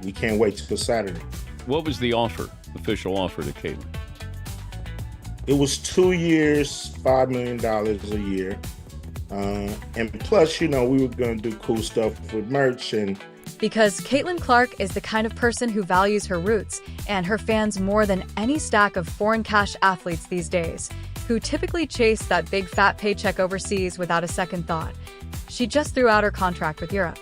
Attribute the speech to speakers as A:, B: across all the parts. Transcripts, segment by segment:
A: We can't wait till Saturday.
B: What was the offer, official offer to Caitlin?
A: It was 2 years, $5 million a year. And plus, we were going to do cool stuff with merch. And
C: because Caitlin Clark is the kind of person who values her roots and her fans more than any stack of foreign cash athletes these days, who typically chase that big fat paycheck overseas without a second thought. She just threw out her contract with Europe.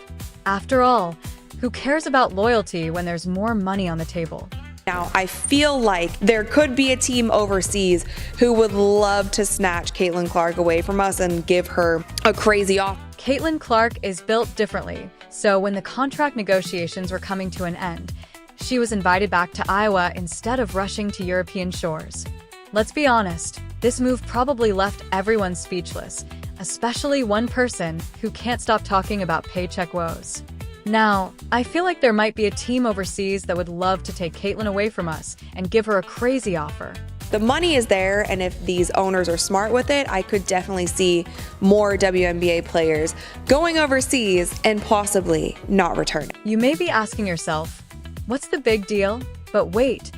C: After all, who cares about loyalty when there's more money on the table?
D: Now, I feel like there could be a team overseas who would love to snatch Caitlin Clark away from us and give her a crazy offer.
C: Caitlin Clark is built differently, so when the contract negotiations were coming to an end, she was invited back to Iowa instead of rushing to European shores. Let's be honest, this move probably left everyone speechless, especially one person who can't stop talking about paycheck woes. Now, I feel like there might be a team overseas that would love to take Caitlin away from us and give her a crazy offer.
D: The money is there, and if these owners are smart with it, I could definitely see more WNBA players going overseas and possibly not returning.
C: You may be asking yourself, what's the big deal? But wait,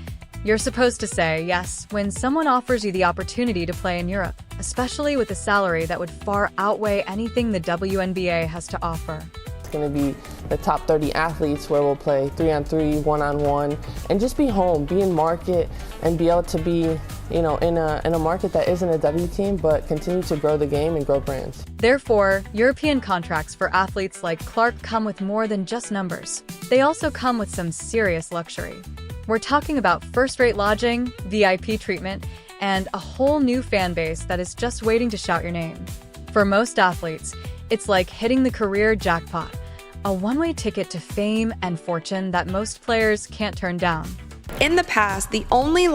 C: you're supposed to say yes when someone offers you the opportunity to play in Europe, especially with a salary that would far outweigh anything the WNBA has to offer.
E: Going to be the top 30 athletes where we'll play 3-on-3, 1-on-1, and just be home, be in market, and be able to be, in a market that isn't a W team, but continue to grow the game and grow brands.
C: Therefore, European contracts for athletes like Clark come with more than just numbers. They also come with some serious luxury. We're talking about first-rate lodging, VIP treatment, and a whole new fan base that is just waiting to shout your name. For most athletes, it's like hitting the career jackpot. A one-way ticket to fame and fortune that most players can't turn down.
D: In the past, the only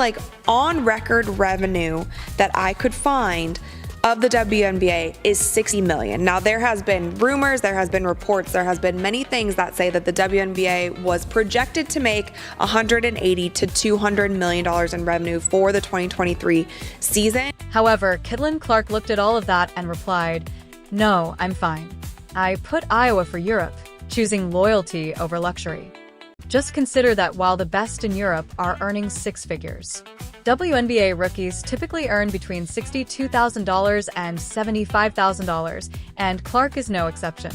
D: on-record revenue that I could find of the WNBA is $60 million. Now, there has been rumors, there has been reports, there has been many things that say that the WNBA was projected to make $180 to $200 million in revenue for the 2023 season.
C: However, Caitlin Clark looked at all of that and replied, "No, I'm fine. I put Iowa for Europe, choosing loyalty over luxury." Just consider that while the best in Europe are earning six figures, WNBA rookies typically earn between $62,000 and $75,000, and Clark is no exception.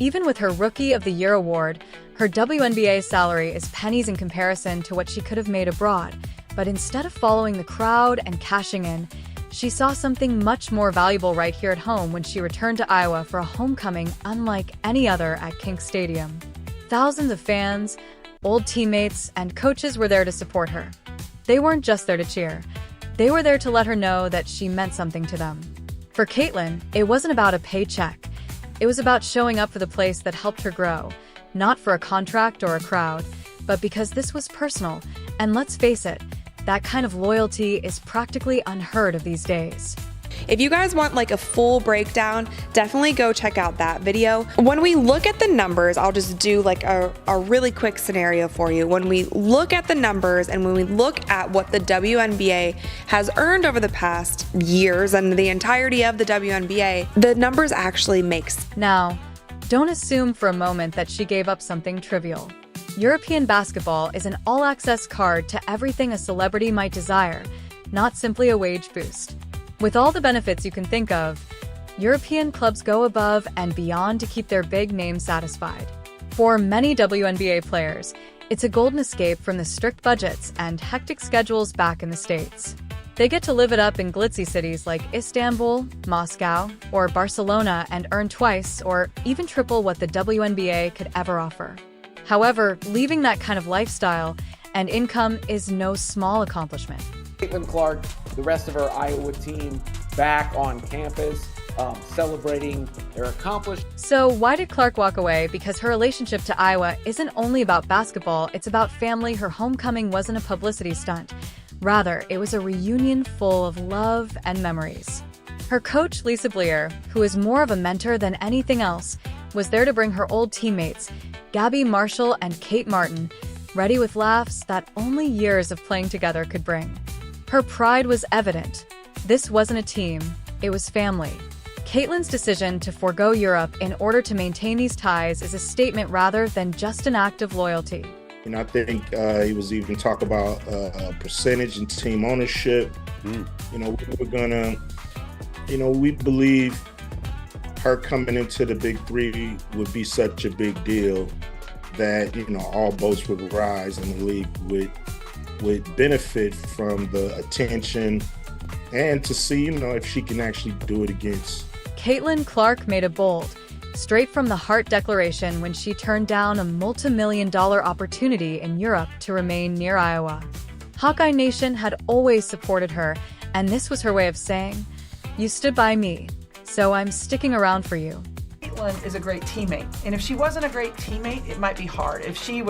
C: Even with her Rookie of the Year award, her WNBA salary is pennies in comparison to what she could have made abroad. But instead of following the crowd and cashing in, she saw something much more valuable right here at home when she returned to Iowa for a homecoming unlike any other at Kink Stadium. Thousands of fans, old teammates, and coaches were there to support her. They weren't just there to cheer. They were there to let her know that she meant something to them. For Caitlin, it wasn't about a paycheck. It was about showing up for the place that helped her grow, not for a contract or a crowd, but because this was personal, and let's face it, that kind of loyalty is practically unheard of these days.
D: If you guys want a full breakdown, definitely go check out that video. When we look at the numbers, I'll just do a really quick scenario for you. When we look at the numbers and when we look at what the WNBA has earned over the past years and the entirety of the WNBA, the numbers actually make sense.
C: Now, don't assume for a moment that she gave up something trivial. European basketball is an all-access card to everything a celebrity might desire, not simply a wage boost. With all the benefits you can think of, European clubs go above and beyond to keep their big names satisfied. For many WNBA players, it's a golden escape from the strict budgets and hectic schedules back in the States. They get to live it up in glitzy cities like Istanbul, Moscow, or Barcelona and earn twice or even triple what the WNBA could ever offer. However, leaving that kind of lifestyle and income is no small accomplishment.
F: Caitlin Clark, the rest of our Iowa team back on campus, celebrating their accomplishments.
C: So why did Clark walk away? Because her relationship to Iowa isn't only about basketball, it's about family. Her homecoming wasn't a publicity stunt. Rather, it was a reunion full of love and memories. Her coach, Lisa Bleer, who is more of a mentor than anything else, was there to bring her old teammates, Gabby Marshall and Kate Martin, ready with laughs that only years of playing together could bring. Her pride was evident. This wasn't a team, it was family. Caitlin's decision to forego Europe in order to maintain these ties is a statement rather than just an act of loyalty.
A: I think he was even talking about a percentage in team ownership. We're gonna, we believe her coming into the big three would be such a big deal that, all boats would rise and the league would benefit from the attention and to see, if she can actually do it against.
C: Caitlin Clark made it bold, straight from the heart declaration when she turned down a multi-million-dollar opportunity in Europe to remain near Iowa. Hawkeye Nation had always supported her, and this was her way of saying, "You stood by me, so I'm sticking around for you."
G: Caitlin is a great teammate, and if she wasn't a great teammate, it might be hard. If she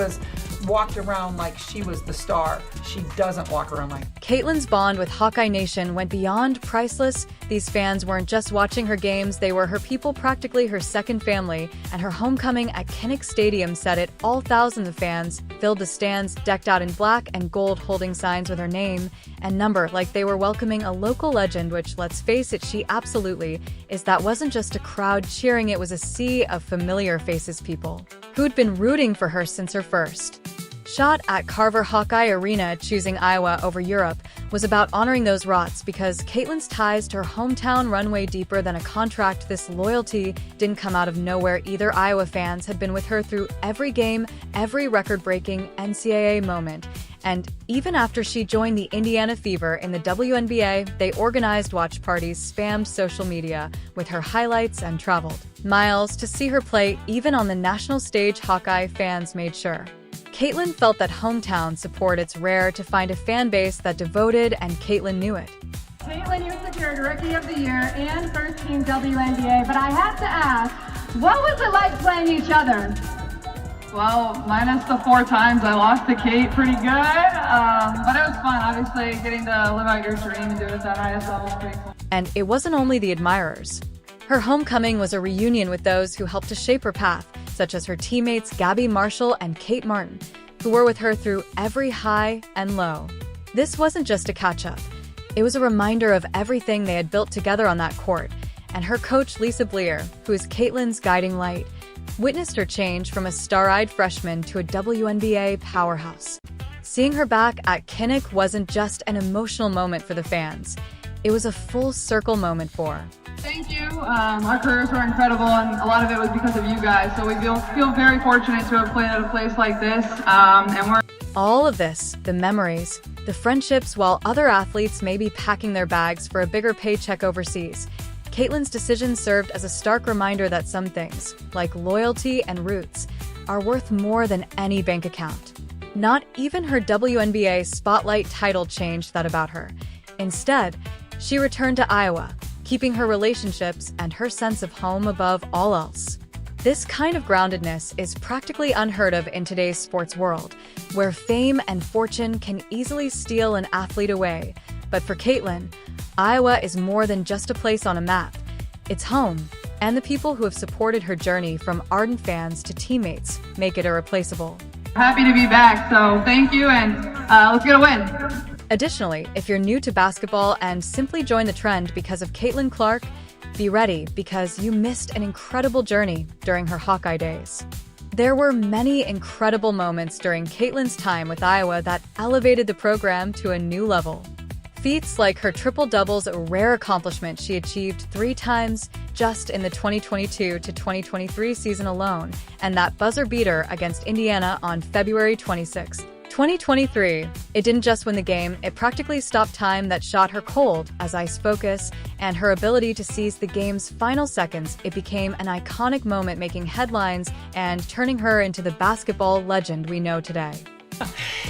G: walked around like she was the star, she doesn't walk around like.
C: Caitlin's bond with Hawkeye Nation went beyond priceless. These fans weren't just watching her games, they were her people, practically her second family, and her homecoming at Kinnick Stadium said it all. Thousands of fans filled the stands, decked out in black and gold, holding signs with her name and number like they were welcoming a local legend, which, let's face it, she absolutely is. That wasn't just a crowd cheering, it was a sea of familiar faces, people who'd been rooting for her since her first shot at Carver Hawkeye Arena. Choosing Iowa over Europe was about honoring those rots, because Caitlin's ties to her hometown run way deeper than a contract. This loyalty didn't come out of nowhere either. Iowa fans had been with her through every game, every record-breaking NCAA moment. And even after she joined the Indiana Fever in the WNBA, they organized watch parties, spammed social media with her highlights, and traveled miles to see her play. Even on the national stage, Hawkeye fans made sure Caitlin felt that hometown support. It's rare to find a fan base that devoted, and Caitlin knew it.
H: Caitlin, you secured Rookie of the Year and First Team WNBA, but I have to ask, what was it like playing each other?
I: Well, minus the 4 times I lost to Kate, pretty good, but it was fun. Obviously, getting to live out your dream and do it at that highest level was pretty cool.
C: And it wasn't only the admirers. Her homecoming was a reunion with those who helped to shape her path, such as her teammates Gabby Marshall and Kate Martin, who were with her through every high and low. This wasn't just a catch-up. It was a reminder of everything they had built together on that court, and her coach Lisa Bleer, who is Caitlin's guiding light, witnessed her change from a star-eyed freshman to a WNBA powerhouse. Seeing her back at Kinnick wasn't just an emotional moment for the fans. It was a full-circle moment for her.
I: Thank you. Our careers were incredible, and a lot of it was because of you guys. So we feel very fortunate to have played at a place like this, and we're.
C: All of this, the memories, the friendships, while other athletes may be packing their bags for a bigger paycheck overseas, Caitlin's decision served as a stark reminder that some things, like loyalty and roots, are worth more than any bank account. Not even her WNBA spotlight title changed that about her. Instead, she returned to Iowa, keeping her relationships and her sense of home above all else. This kind of groundedness is practically unheard of in today's sports world, where fame and fortune can easily steal an athlete away. But for Caitlin, Iowa is more than just a place on a map. It's home, and the people who have supported her journey, from ardent fans to teammates, make it irreplaceable.
I: Happy to be back, so thank you, and let's get a win.
C: Additionally, if you're new to basketball and simply joined the trend because of Caitlin Clark, be ready, because you missed an incredible journey during her Hawkeye days. There were many incredible moments during Caitlin's time with Iowa that elevated the program to a new level. Feats like her triple-doubles, a rare accomplishment she achieved 3 times just in the 2022 to 2023 season alone, and that buzzer beater against Indiana on February 26, 2023. It didn't just win the game, it practically stopped time that shot her cold as ice. Focus and her ability to seize the game's final seconds, it became an iconic moment, making headlines and turning her into the basketball legend we know today.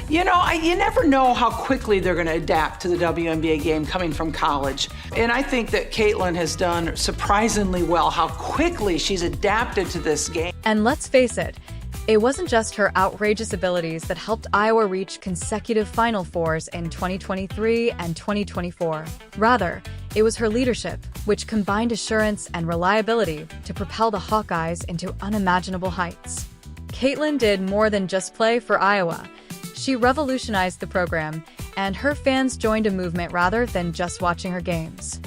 G: You never know how quickly they're going to adapt to the WNBA game coming from college. And I think that Caitlin has done surprisingly well, how quickly she's adapted to this game.
C: And let's face it, it wasn't just her outrageous abilities that helped Iowa reach consecutive Final Fours in 2023 and 2024. Rather, it was her leadership, which combined assurance and reliability to propel the Hawkeyes into unimaginable heights. Caitlin did more than just play for Iowa. She revolutionized the program, and her fans joined a movement rather than just watching her games.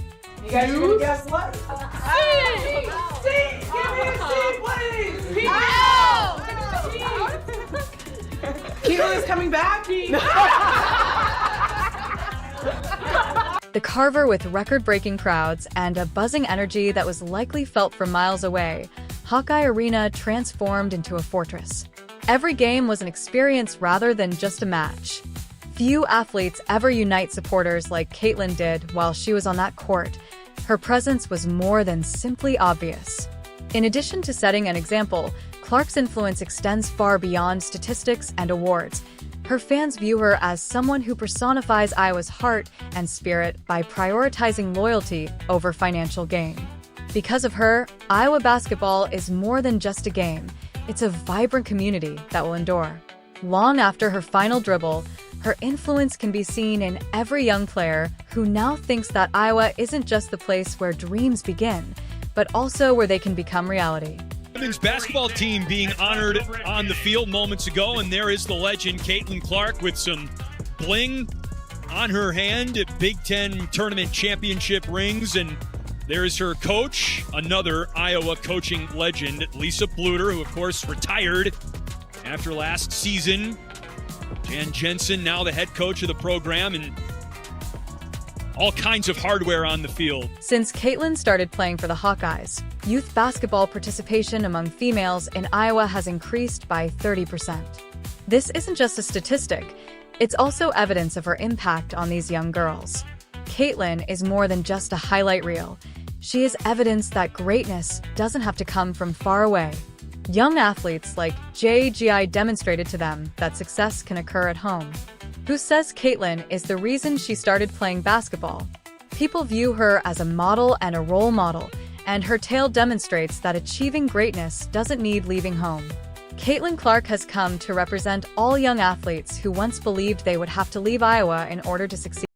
G: You guys gonna guess what? C! Give me a C, please! Caitlin is coming back.
C: The Carver, with record-breaking crowds and a buzzing energy that was likely felt from miles away, Hawkeye Arena transformed into a fortress. Every game was an experience rather than just a match. Few athletes ever unite supporters like Caitlin did while she was on that court. Her presence was more than simply obvious. In addition to setting an example, Clark's influence extends far beyond statistics and awards. Her fans view her as someone who personifies Iowa's heart and spirit by prioritizing loyalty over financial gain. Because of her, Iowa basketball is more than just a game. It's a vibrant community that will endure. Long after her final dribble, her influence can be seen in every young player who now thinks that Iowa isn't just the place where dreams begin, but also where they can become reality.
J: Women's basketball team being honored on the field moments ago, and there is the legend Caitlin Clark with some bling on her hand at Big Ten tournament championship rings, and there is her coach, another Iowa coaching legend, Lisa Bluter, who of course retired after last season. Jan Jensen, now the head coach of the program, and all kinds of hardware on the field.
C: Since Caitlin started playing for the Hawkeyes, youth basketball participation among females in Iowa has increased by 30%. This isn't just a statistic, it's also evidence of her impact on these young girls. Caitlin is more than just a highlight reel. She is evidence that greatness doesn't have to come from far away. Young athletes like JGI demonstrated to them that success can occur at home. Who says Caitlin is the reason she started playing basketball? People view her as a model and a role model, and her tale demonstrates that achieving greatness doesn't need leaving home. Caitlin Clark has come to represent all young athletes who once believed they would have to leave Iowa in order to succeed.